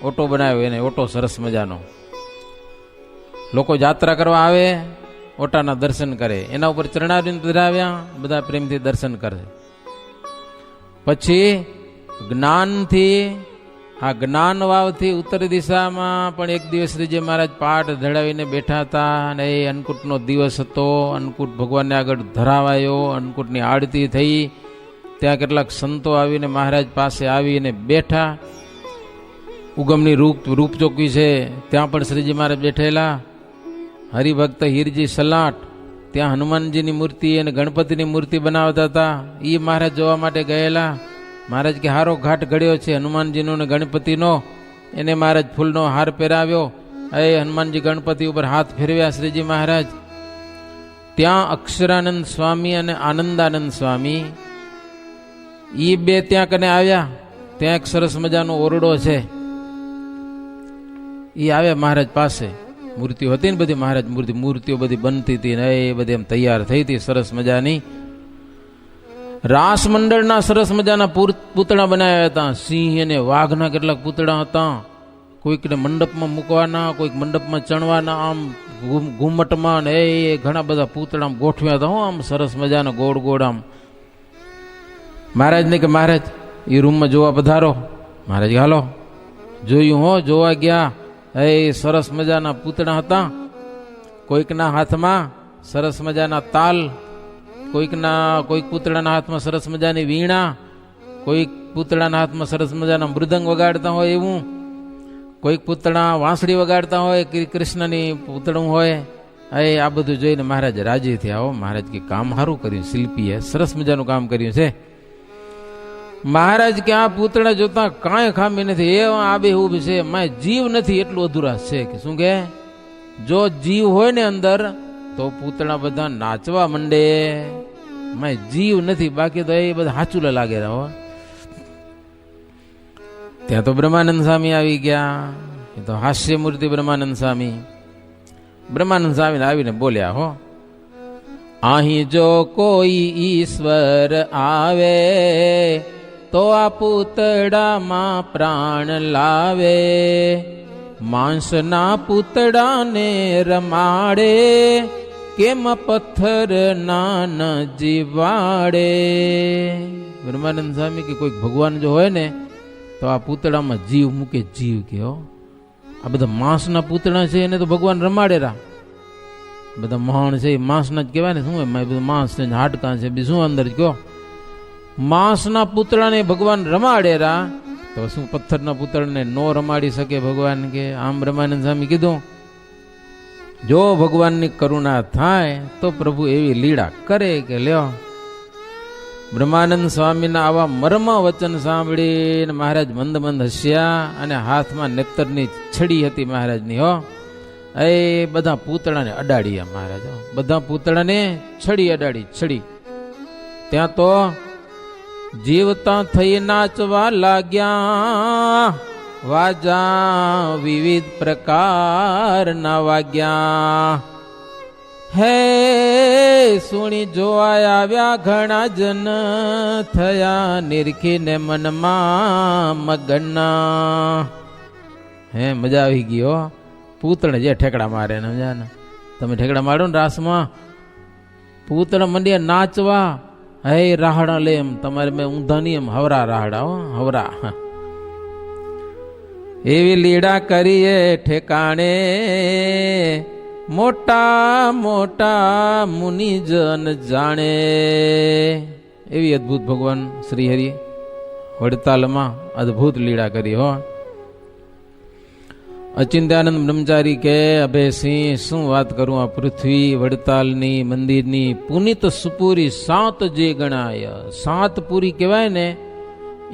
ઓટો બનાવ્યો. એને ઓટો સરસ મજાનો. લોકો યાત્રા કરવા આવે, ઓટાના દર્શન કરે, એના ઉપર ચરણાવીને ધરાવ્યા, બધા પ્રેમથી દર્શન કરે. પછી જ્ઞાનથી, આ જ્ઞાન વાવથી ઉત્તર દિશામાં પણ એક દિવસ શ્રીજી મહારાજ પાઠ ધડાવીને બેઠા હતા. અને એ અન્નકૂટનો દિવસ હતો. અન્નકૂટ ભગવાનને આગળ ધરાવાયો. અન્નકૂટની આરતી થઈ. ત્યાં કેટલાક સંતો આવીને મહારાજ પાસે આવીને બેઠા. ઉગમની રૂપ ચોકવી છે, ત્યાં પણ શ્રીજી મહારાજ બેઠેલા. હરિભક્ત હીરજી સલાટ, ત્યાં હનુમાનજીની મૂર્તિ અને ગણપતિની મૂર્તિ બનાવતા હતા. એ મહારાજ જોવા માટે ગયેલા. મહારાજ કે હારો ઘાટ ઘડ્યો છે હનુમાનજીનો ને ગણપતિનો. એને મહારાજ ફૂલનો હાર પહેરાવ્યો. હનુમાનજી ગણપતિ ઉપર હાથ ફેરવ્યા શ્રીજી મહારાજ. ત્યાં અક્ષરાનંદ સ્વામી અને આનંદાનંદ સ્વામી એ બે ત્યાં કને આવ્યા. ત્યાં એક સરસ મજાનો ઓરડો છે. એ આવ્યા મહારાજ પાસે. મૂર્તિઓ હતી ને બધી, મહારાજ મૂર્તિઓ બધી બનતી હતી ને એ બધી એમ તૈયાર થઈ હતી સરસ મજાની. રાસ મંડળના સરસ મજાના પૂતળા બનાવ્યા હતા. સિંહ અને વાઘના કેટલાક પૂતળા હતા. કોઈકને મંડપમાં મૂકવાના, કોઈક મંડપમાં ચણવાના, આમ ઘુમટમાં ને એ ઘણા બધા પૂતળા ગોઠવ્યા હતા. આમ સરસ મજાના ગોળ ગોળ આમ. મહારાજને કે મહારાજ એ રૂમમાં જોવા પધારો. મહારાજ હાલો. જોયું હો, જોવા ગયા. એ સરસ મજાના પૂતળા હતા. કોઈકના હાથમાં સરસ મજાના તાલ, કોઈક પૂતળાના હાથમાં સરસ મજાની વીણા, કોઈક પૂતળાના હાથમાં સરસ મજાના મૃદંગ વગાડતા હોય એવું, કોઈક પૂતળા વાંસળી વગાડતા હોય, કૃષ્ણની પૂતળું હોય. આ બધું જોઈને મહારાજ રાજી થયા. હો મહારાજ કે કામ સારું કર્યું, શિલ્પીએ સરસ મજાનું કામ કર્યું છે. મહારાજ કે આ પૂતળા જોતા કાંઈ ખામી નથી. એ આ બે ઉભી છે, માય જીવ નથી એટલું અધુરાશ છે. કે શું કે જો જીવ હોય ને અંદર તો પૂતળા બધા નાચવા માંડે. માય જીવ નથી, બાકી તો એ બધા હાચુલા લાગે રહો. ત્યાં તો બ્રહ્માનંદ સ્વામી આવી ગયા. એ તો હાસ્ય મૂર્તિ બ્રહ્માનંદ સ્વામી. બ્રહ્માનંદ સ્વામીને આવીને બોલ્યા, હો અહીં જો કોઈ ઈશ્વર આવે તો આ પૂતળામાં પ્રાણ લાવે. માંસના પૂતળાને રમાડે, કેમ પથ્થર નાન જીવાડે. બ્રહ્માનંદ સ્વામી કે કોઈક ભગવાન જો હોય ને તો આ પૂતળામાં જીવ મૂકે. જીવ કે હો, આ બધા માંસના પૂતળા છે એને તો ભગવાન રમાડેરા. બધા મહાણ છે એ માંસના જ કહેવાય ને. શું હોય બધું માંસ છે, હાડકા છે, બીજું અંદર જ કહો. માંસના પૂતળાને ભગવાન રમાડેરા તો શું પથ્થરના પૂતળાને નો રમાડી શકે ભગવાન? કે આમ બ્રહ્માનંદ સ્વામી કીધું, જો ભગવાનની કરુણા થાય તો પ્રભુ એવી લીળા કરે કે લ્યો. બ્રહ્માનંદ સ્વામીના આવા મર્મ વચન સાંભળીને મહારાજ મંદ મંદ હસ્યા અને હાથમાં નેત્તરની છડી હતી મહારાજની. હો એ બધા પૂતળાને અડાડી મહારાજ. બધા પૂતળાને છડી અડાડી, છડી. ત્યાં તો જીવતા થઈ નાચવા લાગ્યા. વાજા વિવિધ પ્રકારના વાગ્યા. હે સુણી જોવા આવ્યા ઘણા જન, થયા નિરખીને મનમાં મગન. હે મજા આવી ગયો. પૂતળે જે ઠેકડા મારે ને તમે ઠેકડા મારો ને રાસમાં, પૂતળા મંડ્યા નાચવા. હે રાહડા લે એમ તમારે મેં ઊંધા નહીં એમ હવરા રાહડા. હો હવરા. એવી લીડા કરીએ ઠેકાણે, મોટા મોટા મુનિજન જાણે. એવી અદ્ભુત ભગવાન શ્રી હરિ વડતાલમાં અદ્ભુત લીડા કરી. હો અચિંત્યાનંદ બ્રહ્મચારી કે અભયસિંહ શું વાત કરું, આ પૃથ્વી વડતાલની મંદિરની પુનિત સુપુરી 7 જે ગણાય. 7 પૂરી કહેવાય ને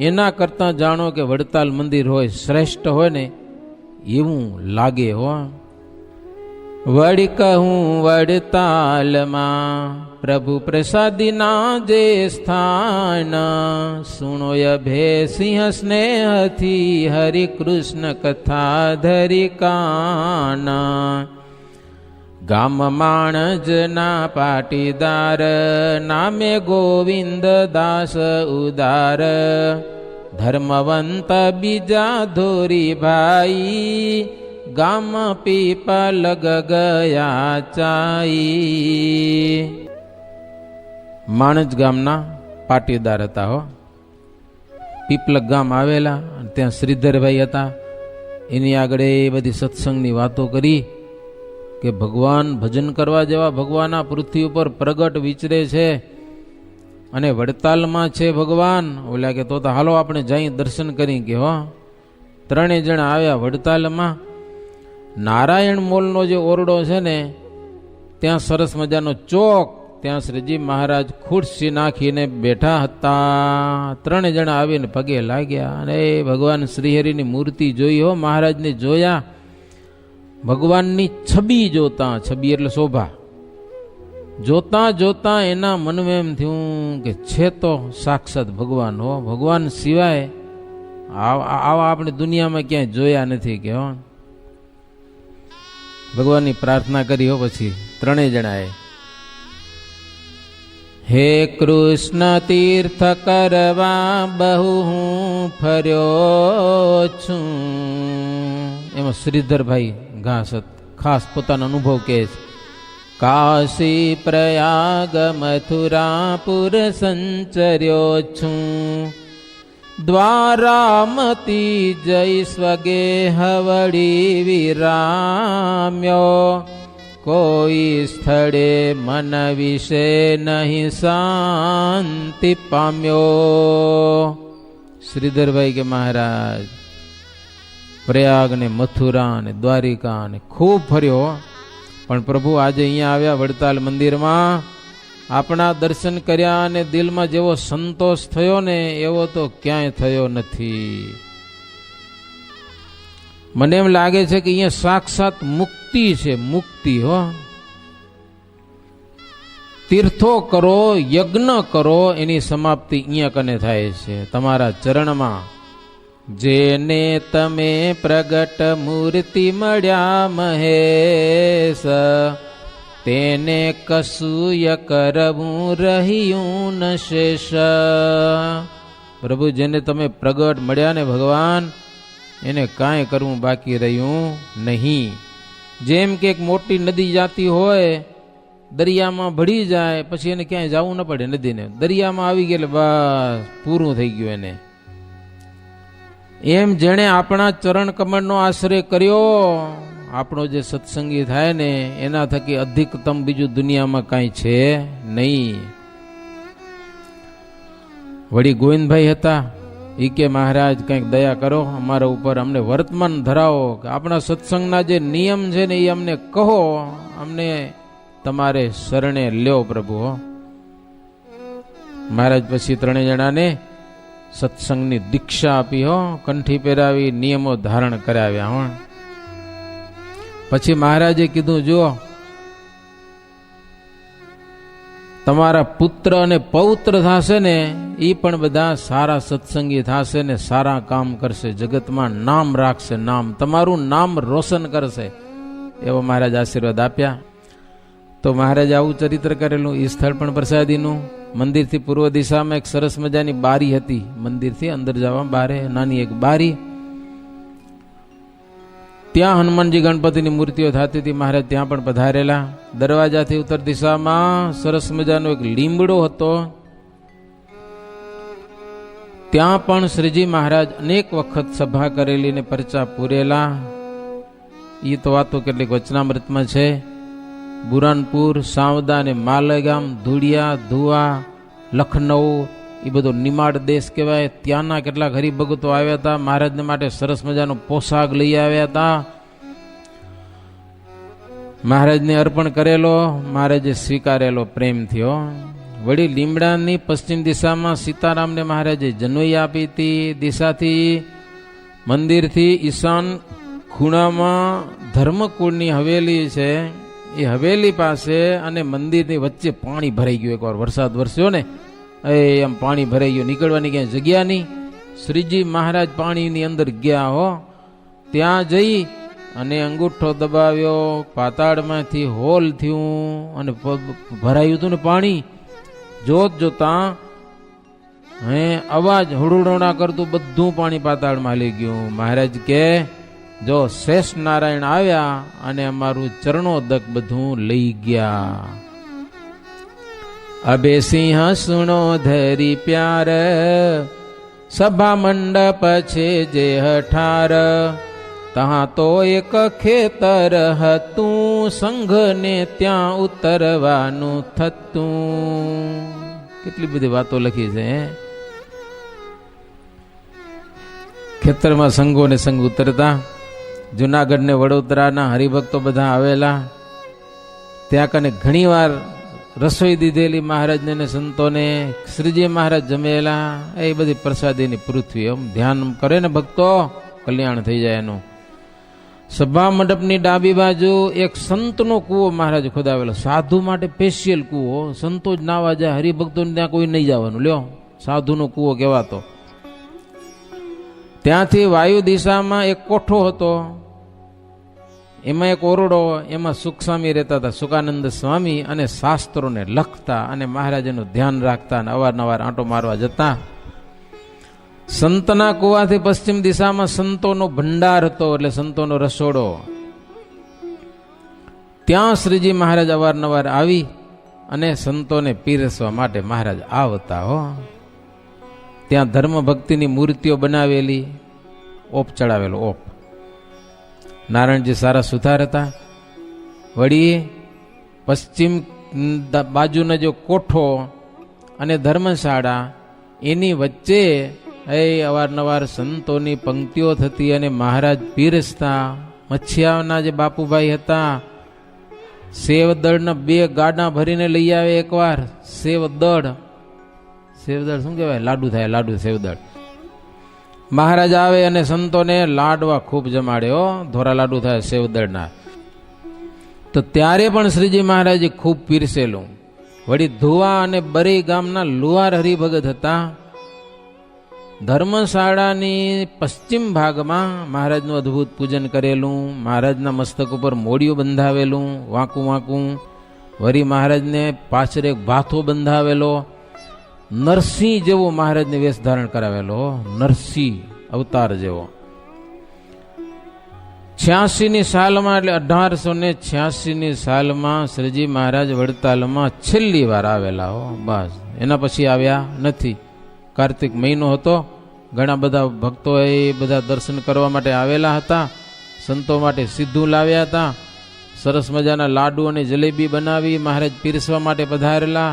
એના કરતા જાણો કે વડતાલ મંદિર હોય શ્રેષ્ઠ હોય ને એવું લાગે. હો વડી કહું વડતાલમાં પ્રભુ પ્રસાદીના જે સ્થાન, સુણોય ભે સિંહ સ્નેહથી હરિ કૃષ્ણ કથા ધરી કાન. ગામ માણજના પાટીદાર, નામે ગોવિંદ દાસ ઉદાર. ધર્મવંત બીજા ધોરી ભાઈ, ગામ પીપલ ગયા ચાઈ. માણજ ગામના પાટીદાર હતા. હો પીપલક ગામ આવેલા. ત્યાં શ્રીધરભાઈ હતા. એની આગળ એ બધી સત્સંગની વાતો કરી કે ભગવાન ભજન કરવા જેવા ભગવાન આ પૃથ્વી ઉપર પ્રગટ વિચરે છે અને વડતાલમાં છે ભગવાન. ઓલા કે તો હાલો આપણે જઈ દર્શન કરી. કે હો ત્રણેય જણા આવ્યા વડતાલમાં. નારાયણ મોલનો જે ઓરડો છે ને ત્યાં સરસ મજાનો ચોક, ત્યાં શ્રીજી મહારાજ ખુરશી નાખીને બેઠા હતા. ત્રણેય જણા આવીને પગે લાગ્યા અને ભગવાન શ્રીહરિની મૂર્તિ જોઈ હો, મહારાજને જોયા. ભગવાનની છબી જોતા, છબી એટલે શોભા જોતા જોતા એના મનમાં એમ થયું કે છે તો સાક્ષાત ભગવાન હો, ભગવાન સિવાય આવા આપણે દુનિયામાં ક્યાંય જોયા નથી કે હો. ભગવાનની પ્રાર્થના કરી હો. પછી ત્રણેય જણાએ હે કૃષ્ણ તીર્થ કરવા બહુ હું ફર્યો છું. એમાં શ્રીધરભાઈ ઘાસત ખાસ પોતાનો અનુભવ કહે છે. કાશી પ્રયાગ મથુરાપુર સંચર્યો છું, દ્વારામતી જય સ્વગે હવડી વિરામ્યો, કોઈ સ્થળે મન વિશે નહીં શાંતિ પામ્યો. શ્રીધરભાઈ કે મહારાજ પ્રયાગ ને મથુરા ને દ્વારિકા ને ખૂબ ફર્યો, પણ પ્રભુ આજે અહીંયા આવ્યા વડતાલ મંદિરમાં, આપણા દર્શન કર્યા અને દિલમાં જેવો સંતોષ થયો ને એવો તો ક્યાંય થયો નથી. મને એમ લાગે છે કે અહીંયા સાક્ષાત મુક્તિ છે, મુક્તિ હો. તીર્થો કરો, યજ્ઞ કરો, એની સમાપ્તિ અહીંયા કને થાય છે તમારા ચરણમાં. જેને તમે પ્રગટ મૂર્તિ મળ્યા મહેશ, તેને કસુય કરવું રહ્યું ન શેષ. પ્રભુ જેને તમે પ્રગટ મળ્યા ને ભગવાન, એને કાંઈ કરવું બાકી રહ્યું નહીં. જેમ કે એક મોટી નદી જાતી હોય, દરિયામાં ભળી જાય પછી એને ક્યાંય જવું ન પડે. નદીને દરિયામાં આવી ગયેલે બસ પૂરું થઈ ગયું એને. એમ જેણે આપણા ચરણ કમળનો આશ્રય કર્યો, આપણો જે સત્સંગી થાય ને એના થકી અધિકતમ બીજું દુનિયામાં કાંઈ છે નહીં. વળી ગોવિંદભાઈ હતા, એ કે મહારાજ કંઈક દયા કરો અમારા ઉપર, અમને વર્તમાન ધરાવો, કે આપણા સત્સંગના જે નિયમ છે ને એ અમને કહો, અમને તમારે શરણે લ્યો પ્રભુ. મહારાજ પછી ત્રણેય જણાને સત્સંગની દીક્ષા આપી હો, કંઠી પહેરાવી, નિયમો ધારણ કરાવ્યા હો. પછી મહારાજે કીધું જો તમારા પુત્ર અને પૌત્ર થશે ને એ પણ બધા સારા સત્સંગી થશે ને સારા કામ કરશે, જગતમાં નામ રાખશે, નામ તમારું નામ રોશન કરશે, એવો મહારાજ આશીર્વાદ આપ્યા. તો મહારાજ આવું ચરિત્ર કરેલું. એ સ્થળ પણ પ્રસાદીનું. મંદિરથી પૂર્વ દિશામાં એક સરસ મજાની બારી હતી, મંદિરથી અંદર જવા બારે નાની એક બારી, ત્યાં હનુમાનજી ગણપતિની મૂર્તિઓ થતી હતી. મહારાજ ત્યાં પણ પધારેલા. દરવાજાથી ઉત્તર દિશામાં સરસ મજાનો એક લીમડો હતો, ત્યાં પણ શ્રીજી મહારાજ અનેક વખત સભા કરેલી ને પરચા પૂરેલા. એ તો વાતો કેટલીક વચનામૃતમાં છે. બુરાનપુર, સાવદા ને માલેગામ, ધુડિયા, ધુવા, લખનઉ, એ બધો નિમાડ દેશ કહેવાય. ત્યાંના કેટલાક હરિભગતો આવ્યા હતા, મહારાજને માટે સરસ મજાનો પોશાક લઈ આવ્યા હતા. મહારાજને અર્પણ કરેલો, મહારાજે સ્વીકારેલો પ્રેમથી. વળી લીમડાની પશ્ચિમ દિશામાં સીતારામને મહારાજે જનોઈ આપી હતી. દિશાથી મંદિરથી ઈશાન ખૂણામાં ધર્મકુળની હવેલી છે, એ હવેલી પાસે અને મંદિરની વચ્ચે પાણી ભરાઈ ગયું. એકવાર વરસાદ વરસ્યો ને એમ પાણી ભરાઈ ગયું, નીકળવાની ક્યાંય જગ્યા નહીં. શ્રીજી મહારાજ પાણીની અંદર ગયા હો. ત્યાં જઈ અને અંગૂઠો દબાવ્યો, પાતાળમાંથી હોલ થયું અને ભરાયું હતું ને પાણી. જોત જોતા અવાજ હુડુડોણા કરતું બધું પાણી પાતાળમાં હાલી ગયું. મહારાજ કે જો શેષ નારાયણ આવ્યા અને અમારું ચરણોદક બધું લઈ ગયા. અબે સિંહ સુણો ધરી પ્યાર, સભા મંડપ છે જે હઠાર, તહાં તો એક ખેતર હતું, સંઘને ત્યાં ઉતરવાનું થતું. કેટલી બધી વાતો લખી છે. ખેતરમાં સંઘો ને સંઘ ઉતરતા. જુનાગઢ ને વડોદરાના હરિભક્તો બધા આવેલા. ત્યાં કને ઘણી વાર રસોઈ દીધેલી મહારાજને ને સંતોને. શ્રીજી મહારાજ જમેલા. એ બધી પ્રસાદીની પૃથ્વી. એમ ધ્યાન કરે ને ભક્તો, કલ્યાણ થઈ જાય એનું. સભા મંડપની ડાબી બાજુ એક સંતનો કૂવો મહારાજ ખોદાવેલો. સાધુ માટે સ્પેશિયલ કૂવો. સંતો જ નાવા જાય, હરિભક્તો ત્યાં કોઈ નહીં જવાનું. લ્યો, સાધુનો કૂવો કહેવાતો. ત્યાંથી વાયુ દિશામાં એક કોઠો હતો. એમાં એક ઓરડો. એમાં સુખ સ્વામી રહેતા હતા, સુકાનંદ સ્વામી, અને શાસ્ત્રોને લખતા અને મહારાજનું ધ્યાન રાખતા અને અવારનવાર આંટો મારવા જતા. સંતના કુવાથી પશ્ચિમ દિશામાં સંતોનો ભંડાર હતો, એટલે સંતોનો રસોડો. ત્યાં શ્રીજી મહારાજ અવારનવાર આવી અને સંતોને પીરસવા માટે મહારાજ આવતા. હો, ત્યાં ધર્મ ભક્તિની મૂર્તિઓ બનાવેલી, ઓપ ચડાવેલો. ઓપ નારાયણજી સારા સુથાર હતા. વળી પશ્ચિમ બાજુનો જો કોઠો અને ધર્મશાળા, એની વચ્ચે અવારનવાર સંતોની પંક્તિઓ થતી અને મહારાજ પીરસતા. મચ્છિયાના જે બાપુભાઈ હતા, સેવદળના 2 ગાડા ભરીને લઈ આવે એકવાર. સેવદળ શું કહેવાય? લાડુ થાય, લાડુ સેવદળ. મહારાજ આવે અને સંતોને લાડવા ખૂબ જમાડ્યો. ધોરા લાડુ થાય સેવદળના. તો ત્યારે પણ શ્રીજી મહારાજે ખૂબ પીરસેલું. વળી ધુવા અને બરી ગામના લુહાર હરિભગત હતા. ધર્મશાળાની પશ્ચિમ ભાગમાં મહારાજનું અદ્ભુત પૂજન કરેલું. મહારાજના મસ્તક ઉપર મોડિયું બંધાવેલું, વાંકું વાંકું. વળી મહારાજને પાછળ એક ભાથો બંધાવેલો. નરસિંહ જેવો મહારાજને વેશ ધારણ કરાવેલો. નરસિંહ અવતાર જેવો. 86ની સાલમાં, એટલે 1886ની સાલમાં શ્રીજી મહારાજ વડતાલમાં છેલ્લી વાર આવેલા. હો, બસ એના પછી આવ્યા નથી. કાર્તિક મહિનો હતો. ઘણા બધા ભક્તો એ બધા દર્શન કરવા માટે આવેલા હતા. સંતો માટે સીધું લાવ્યા હતા. સરસ મજાના લાડુ અને જલેબી બનાવી મહારાજ પીરસવા માટે પધારેલા.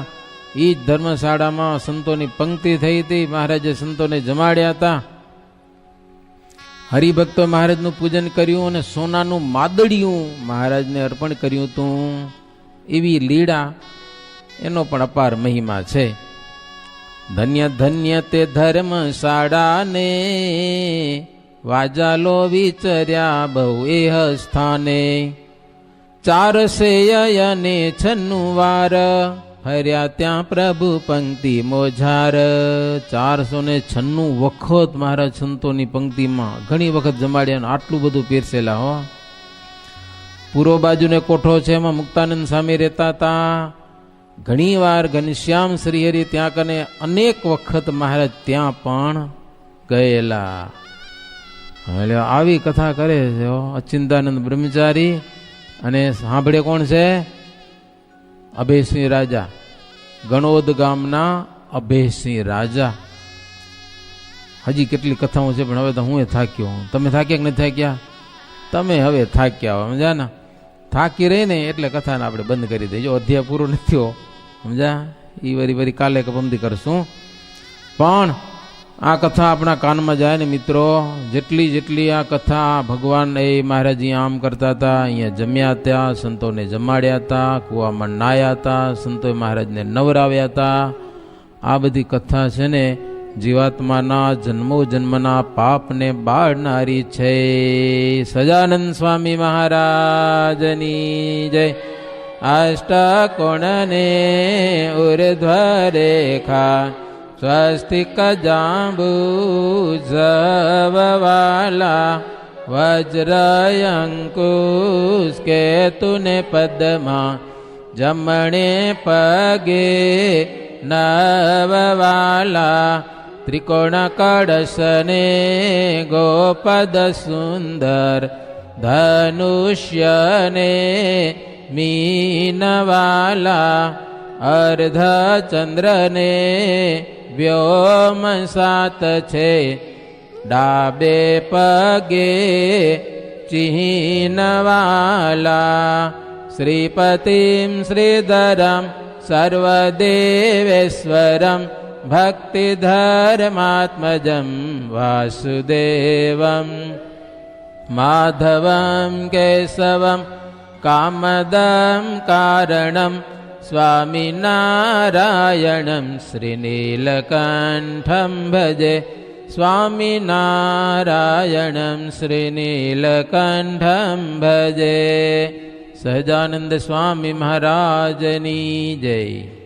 એ જ ધર્મશાળામાં સંતોની પંક્તિ થઈ હતી. મહારાજે સંતોને જમાડ્યા હતા. હરિભક્તો મહારાજનું પૂજન કર્યું અને સોનાનું માદડિયું મહારાજને અર્પણ કર્યું હતું. એવી લીળા, એનો પણ અપાર મહિમા છે. ધન્ય ધન્ય તે ધર્મશાળાને, વાજાલો વિચર્યા બહુ એહ સ્થાને. 496 વાર ફર્યા ત્યાં પ્રભુ પંક્તિ મોજાર. 496 વખત મહારાજ સંતોની પંક્તિમાં ઘણી વખત જમાડ્યા. આટલું બધું પીરસેલા. હો, પૂર્વ બાજુને કોઠો છે, એમાં મુક્તાનંદ સ્વામી રહેતા હતા. ઘણી વાર ઘનશ્યામ શ્રીહરિ ત્યાં કને અનેક વખત મહારાજ ત્યાં પણ ગયેલા. એટલે આવી કથા કરે છે અચિંતાનંદ બ્રહ્મચારી. અને સાંભળે કોણ છે? અભયસિંહ રાજા. ગણોદ ગામના અભયસિંહ રાજા. હજી કેટલી કથાઓ છે, પણ હવે તો હું થાક્યો. તમે થાક્યા કે નથી થાક્યા? તમે હવે થાક્યા. સમજ્યા ને? થાકી રહી ને એટલે કથાને આપણે બંધ કરી દઈએ. જો અધ્યાય પૂરો નથી થયો, સમજા? એ વરી કાલે કપમતી કરશું. પણ આ કથા આપણા કાનમાં જાય ને મિત્રો, જેટલી આ કથા ભગવાન એ મહારાજ આમ કરતા હતા. અહીંયા જમ્યા હતા, સંતોને જમાડ્યા હતા, કૂવામાં નાયા હતા, સંતોએ મહારાજને નવરાવ્યા હતા. આ બધી કથા છે ને જીવાત્માના જન્મો જન્મના પાપને બાળનારી છે. સજાનંદ સ્વામી મહારાજની જય. અષ્ટકોણને ઉર્ધ્વ રેખા, સ્વસ્તિક જાંબુ જવવાલા, વજ્રયંકુશ કેતુને પદ્મા, જમણે પગે નવવાલા, ત્રિકોણ કળશને ગોપદ સુંદર, ધનુષ્યને મીનવાલા, અર્ધચંદ્રને વ્યોમ સાત છે, ડાબે પગે ચિહ્નવાલા, શ્રીપતિમ શ્રીધરમ સર્વદેવેશ્વરમ भक्तिधर्मात्मजं वासुदेवं माधवं केशवं कामदं कारणं स्वामिनारायणं श्रीनीलकण्ठं भजे स्वामिनारायणं श्रीनीलकण्ठं भजे। સહજાનંદ સ્વામી મહારાજની જય।